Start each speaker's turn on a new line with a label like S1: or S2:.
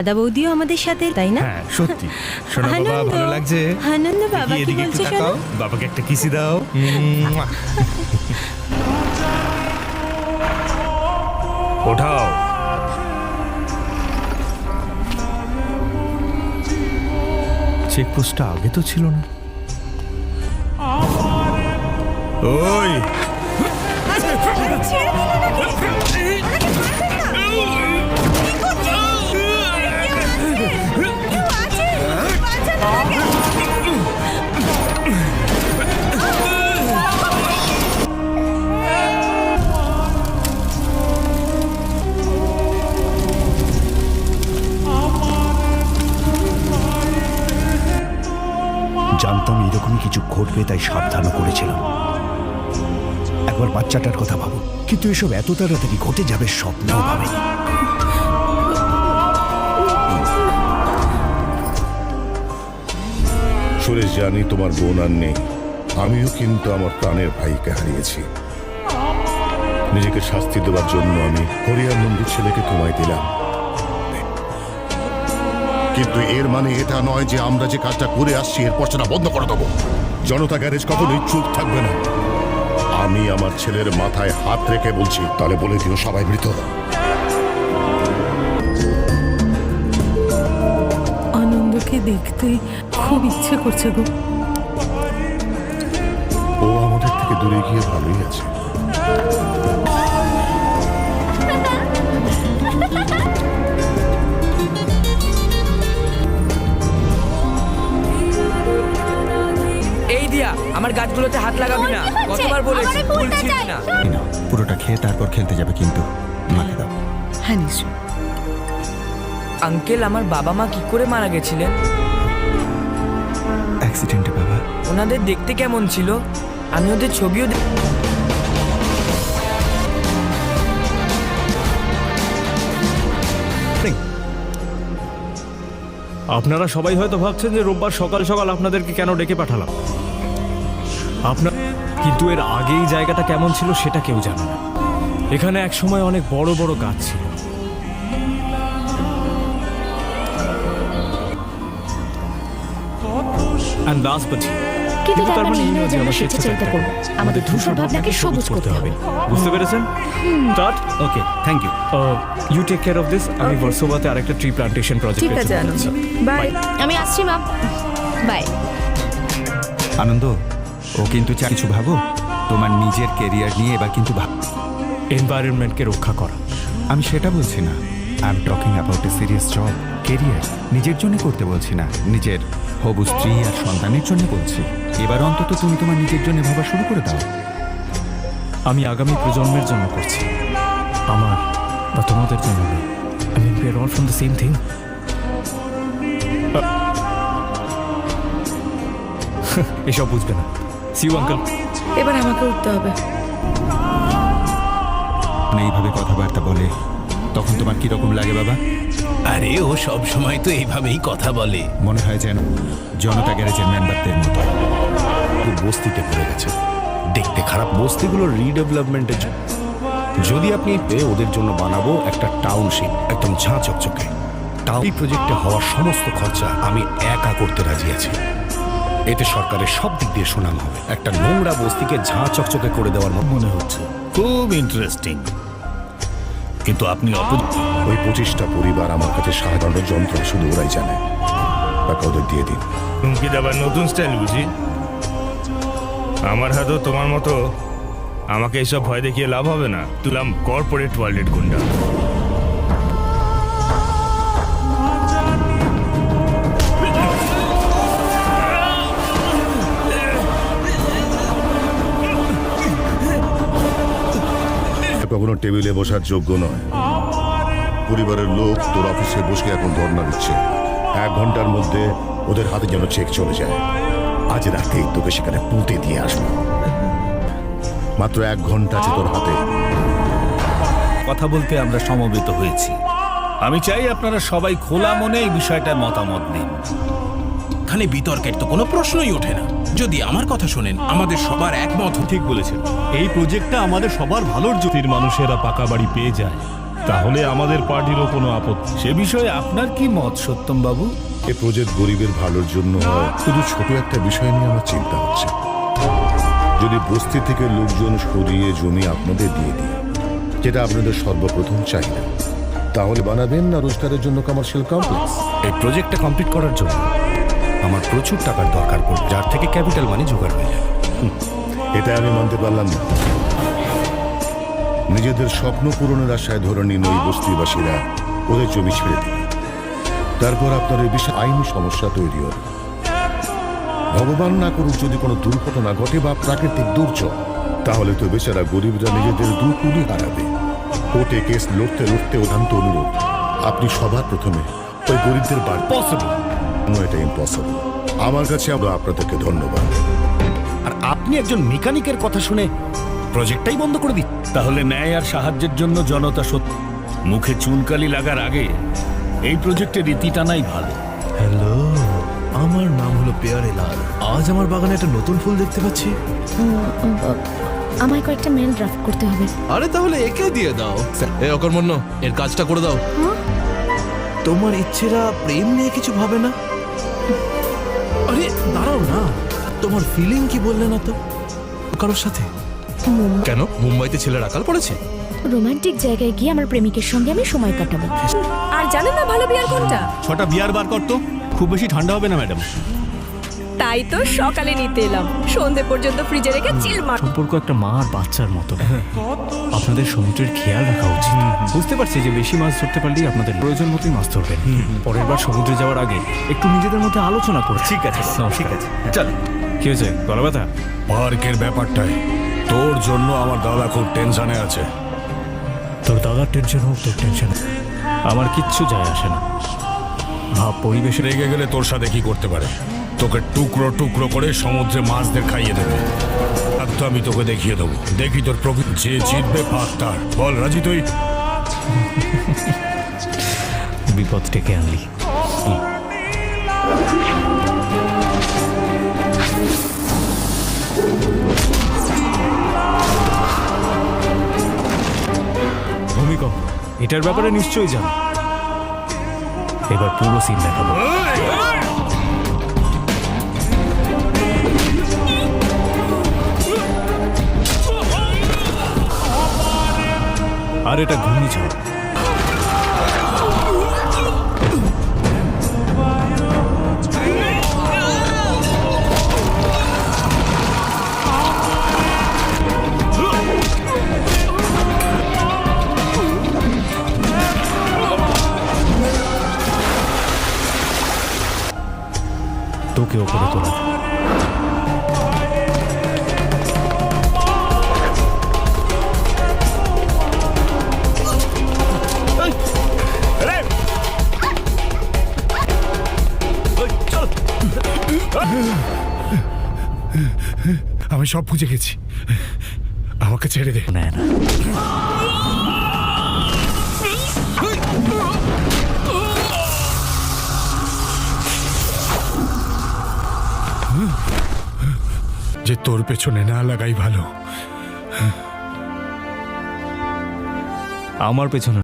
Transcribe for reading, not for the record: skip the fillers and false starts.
S1: দাদা বৌদিও আমাদের সাথে, তাই না?
S2: হ্যাঁ সত্যি। শোনো বাবা,
S1: আনন্দ।
S2: ভালো লাগছে?
S1: আনন্দ বাবা
S2: দেখি,
S1: কি
S2: এদিকে একটু
S1: বলছে
S2: তাকাও,
S1: শোনো।
S2: বাবাকে একটা কিসি দাও। ওঠাও। চেকপোস্টটা আগে তো ছিল না। ওই
S3: জানতাম এরকমই কিছু ঘটবে, তাই সাবধানও করেছিলাম। একবার বাচ্চাটার কথা ভাবো, কিন্তু এসব এত তাড়াতাড়ি ঘটে যাবে স্বপ্নেও ভাবেনি।
S4: সুরেশ, জানি তোমার বোন আর নেই, আমিও কিন্তু আমার প্রাণের ভাইকে হারিয়েছি। নিজেকে শাস্তি দেওয়ার জন্য আমি হরিয়ার নন্দুর ছেলেকে তোমায় দিলাম, কিন্তু এর মানে এটা নয় যে আমরা যে কাজটা করে আসছি এরপর সেটা বন্ধ করে দেবো। জনতা গ্যারেজ কখনোই চুপ থাকবে না। আমি আমার ছেলের মাথায় হাত রেখে বলছি, তাহলে বলে দিও সবাই মৃত।
S5: আনন্দকে দেখতে খুব ইচ্ছে করছে গো।
S4: ও আমাদের থেকে দূরে গিয়ে ভালোই আছে।
S6: এই দিয়া, আমার গাছগুলোতে হাত লাগাবি না, কতবার বলেছি ফুল ছিঁড়বি না।
S3: না, পুরোটা খেয়ে তারপর খেলতে যাবে, কিন্তু মাকে দাও।
S5: হ্যাঁ নিশ্চয়।
S6: আঙ্কেল, আমার বাবা মা কি করে মারা গেছিলেন?
S3: অ্যাক্সিডেন্টে বাবা।
S6: ওনাদের দেখতে কেমন ছিল? আমি ওদের ছবিও
S2: আপনারা সবাই হয়তো ভাবছেন যে রোববার সকাল সকাল আপনাদেরকে কেন ডেকে পাঠালাম। আপনার কিন্তু এর আগেই জায়গাটা কেমন ছিল সেটা কেউ জানে না। এখানে এক সময় অনেক বড় বড় গাছ ছিল। And last but
S1: কিন্তু
S2: তার মানে এই নয় যে আমার
S1: স্বেচ্ছাচারিতা
S2: স্বেচ্ছাচারিতা
S1: করব। আমাদের ধূসর ভাবনাকে সবুজ করতে হবে।
S2: বুঝতে পেরেছেন? Start. Okay, thank you. You take care of this. আমি ভার্সোভাতে আরেকটা ট্রি প্ল্যান্টেশন প্রজেক্ট
S5: ঠিক আছে আনন্দ, বাই।
S1: আমি আসছি মা, বাই।
S3: আনন্দ, ও কিন্তু কিছু ভাবো, তোমার নিজের কেরিয়ার নিয়ে এবার কিন্তু ভাব।
S2: এনভায়রনমেন্টকে রক্ষা করা।
S3: আমি সেটা বলছি না। I am talking about a serious job, career. নিজের জন্য করতে বলছি না, নিজের হবু স্ত্রী আর সন্তানের জন্য বলছি। এবার অন্তত তুমি তোমার নিজের জন্য ভাবা শুরু করে দাও।
S2: আমি আগামী প্রজন্মের জন্য করছি, আমার বা তোমাদের জন্য নয়। I mean, we are all from the same thing. এসব বুঝবে না। See you uncle.
S5: এবার আমাকে উঠতে হবে।
S3: এইভাবে কথাবার্তা বলে তখন তোমার কিরকম লাগে বাবা?
S7: আরে ও সব সময় তো এইভাবেই কথা বলে।
S3: মনে হয় যেন জনতা গ্যারেজের মেম্বারদের মতো।
S4: খুব বস্তিতে পড়ে গেছে, দেখতে খারাপ। বস্তিগুলোর রিডেভেলপমেন্টের জন্য যদি আপনি ওদের জন্য বানাবো একটা টাউনশিপ, একদম ঝাঁ চকচকে। এই প্রজেক্টে হওয়ার সমস্ত খরচা আমি একা করতে রাজি আছি। এতে সরকারের সব দিক দিয়ে সুনাম হবে। একটা নোংরা বস্তিকে ঝাঁ চকচকে করে দেওয়ার মনে হচ্ছে।
S7: খুব ইন্টারেস্টিং, কিন্তু আপনি
S4: ওই 25টা পরিবার আমার কাছে সাধারণ যন্ত্র, শুধু ওরাই জানে। টাকা ওদের দিয়ে দিন।
S8: হুমকি দেবার নতুন স্টাইল বুঝি? আমার হাতেও তোমার মতো আমাকে এসব ভয় দেখিয়ে লাভ হবে না। তুলাম কর্পোরেট ওয়ার্ল্ডের গুন্ডা।
S4: কখনো টেবিলে বসার যোগ্য নয়। পরিবারের লোক তোর অফিসে বসে এখন ধর্ণা দিচ্ছে। 1 ঘন্টার মধ্যে ওদের হাতে যেন চেক চলে যায়। আজ রাতেই তোকে সেখানে পুঁতে দিয়ে আসবো। মাত্র 1 ঘন্টা আছে তোর হাতে।
S7: কথা বলতে আমরা সমবেত হয়েছি। আমি চাই আপনারা সবাই খোলা মনে এই বিষয়টার মতামত দিন। এখানে বিতর্কের তো কোনো প্রশ্নই ওঠে না। যদি আমার কথা শোনেন, আমাদের সবার একমত।
S8: ঠিক বলেছেন, এই প্রজেক্টটা আমাদের সবার ভালোর জন্য। মানুষেরা পাকা বাড়ি পেয়ে যায়,
S7: তাহলে আমাদের পার্টিরও কোনো আপত্তি সে বিষয়ে আপনার কি মত সত্যম বাবু?
S9: এ প্রজেক্ট গরিবের ভালোর জন্য হয়, শুধু ছোট একটা বিষয় নিয়ে আমার চিন্তা হচ্ছে। যদি বস্তি থেকে লোকজন সরিয়ে জমি আপনাদের দিয়ে দিই, যেটা আপনাদের সর্বপ্রথম চাহিদা, তাহলে বানাবেন না রোজগারের জন্য কমার্শিয়াল কমপ্লেক্স?
S4: এই প্রজেক্টটা কমপ্লিট করার জন্য আমার প্রচুর টাকার দরকার পড়বে, যার থেকে ক্যাপিটাল মানি জোগাড় হয়ে যাবে।
S9: এটা আমি মানতে পারলাম না। নিজেদের স্বপ্ন পূরণের আশায় ধরে নিন ওই বস্তিবাসীরা ওদের জমি ছেড়ে দিল। তারপর আপনার এই বিশাল আইনি সমস্যা তৈরি হবে। ভগবান না করুক যদি কোনো দুর্ঘটনা ঘটে বা প্রাকৃতিক দুর্যোগ, তাহলে তো বেচারা গরিবরা নিজেদের দু কুলি হারাবে। কোর্টে কেস লড়তে লড়তে অধান্ত অনুরোধ, আপনি সবার প্রথমে ওই গরিবদের বাড়ি পসিবল। এটা ইম্পসিবল। আমার কাছে আমরা আপনাদেরকে ধন্যবাদ।
S4: আর আপনি একজন মেকানিকের কথা শুনে প্রজেক্টটাই বন্ধ করে দিন।
S7: তাহলে ন্যায় আর সাহায্যের জন্য জনতা সত্য মুখে চুনকালি লাগার আগে এই প্রজেক্টের রীতি টানাই ভালো।
S2: হ্যালো, আমার নাম হলো পেয়ারে লাল। আজ আমার বাগানে একটা নতুন ফুল দেখতে পাচ্ছি।
S1: আমায় কয়েকটা মেল ড্রাফট করতে হবে।
S10: আরে তাহলে একে দিয়ে দাও। এ অকর্মণ্য, এর কাজটা করে দাও।
S2: তোমার ইচ্ছেরা প্রেম নিয়ে কিছু ভাবে না? আরে দাঁড়াও না, তোমার ফিলিং কি বললে না তো কারোর সাথে?
S10: কেন মুম্বাইতে ছেলের আকাল পড়েছে?
S1: রোমান্টিক জায়গায় গিয়ে আমার প্রেমিকের সঙ্গে আমি সময় কাটাবো। আর জানেন না ভালো বিয়ার কোনটা?
S2: 6টা বিয়ার বার করতো, খুব বেশি ঠান্ডা হবে না ম্যাডাম।
S1: তাই তো সকালে নিতে এলাম, সন্ধে পর্যন্ত ফ্রিজে রেখে চিল মার।
S2: সম্পর্ক একটা মা আর বাচ্চার মতো। আপনাদের সমুদ্রের খেয়াল রাখা উচিত। বুঝতে পারছি যে বেশি মাছ ধরতে পারলেই আপনাদের প্রয়োজন মতোই মাছ ধরবেন। পরের বার সমুদ্রে যাওয়ার আগে একটু নিজেদের মধ্যে আলোচনা করুন। ঠিক আছে, ঠিক আছে, চল। কি হয়েছে, গলা ব্যথা?
S7: পার্কের ব্যাপারটাই তোর জন্য আমার দাদা খুব টেনশনে আছে।
S2: তোর দাদার টেনশন হোক, তোর টেনশন, আমার কিচ্ছু যায় আসে না। ভাব পরিবেশে
S7: রেগে গেলে তোর সাথে কি করতে পারে? তোকে টুকরো টুকরো করে সমুদ্রে মাছদের খাইয়ে দেবে। আর তো আমি তোকে দেখিয়ে দেবো, দেখি তোর প্রকৃতি। যে জিতবে পাক তার। বল রাজি তুই?
S2: বিপদ ডেকে আনলি। ভূমিকম্প, এটার ব্যাপারে নিশ্চয়ই জানো। এবার পুরো সিন দেখাবো। আর এটা ঘূর্ণিঝড়। তোকে ওপরে তোলা।
S7: আমি সব বুঝে গেছি, আমাকে ছেড়ে দে।
S2: না না,
S7: যে তোর পেছনে না লাগাই ভালো।
S2: আমার পেছনে